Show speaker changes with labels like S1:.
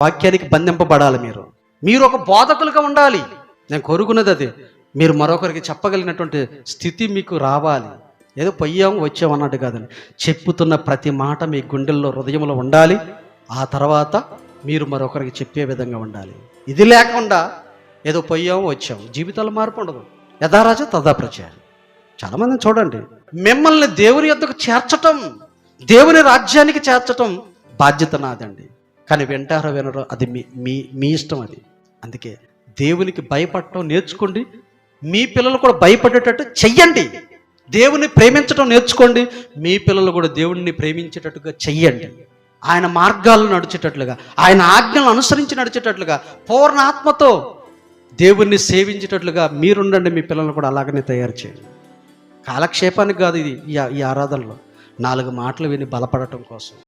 S1: వాక్యానికి బంధింపబడాలి. మీరు ఒక బోధకులుగా ఉండాలి. నేను కోరుకున్నది అదే. మీరు మరొకరికి చెప్పగలిగినటువంటి స్థితి మీకు రావాలి. ఏదో పొయ్యాము వచ్చాము అన్నట్టు కాదండి. చెప్పుతున్న ప్రతి మాట మీ గుండెల్లో హృదయంలో ఉండాలి. ఆ తర్వాత మీరు మరొకరికి చెప్పే విధంగా ఉండాలి. ఇది లేకుండా ఏదో పొయ్యాము వచ్చాము, జీవితాలు మార్పు ఉండదు. యథారాజ తథా ప్రజ. చాలామందిని చూడండి, మిమ్మల్ని దేవుని యొద్దకు చేర్చటం, దేవుని రాజ్యానికి చేర్చటం బాధ్యత నాదండి. కానీ వింటారో వినరో అది మీ ఇష్టం. అది అందుకే దేవునికి భయపడటం నేర్చుకోండి. మీ పిల్లలు కూడా భయపడేటట్టు చెయ్యండి. దేవుని ప్రేమించడం నేర్చుకోండి. మీ పిల్లలు కూడా దేవుడిని ప్రేమించేటట్టుగా చెయ్యండి. ఆయన మార్గాలను నడిచేటట్లుగా, ఆయన ఆజ్ఞలను అనుసరించి నడిచేటట్లుగా, పూర్ణ ఆత్మతో దేవుణ్ణి సేవించేటట్లుగా మీరుండండి. మీ పిల్లలను కూడా అలాగనే తయారు చేయండి. కాలక్షేపానికి కాదు ఇది. ఈ ఆరాధనలో 4 మాటలు విని బలపడటం కోసం.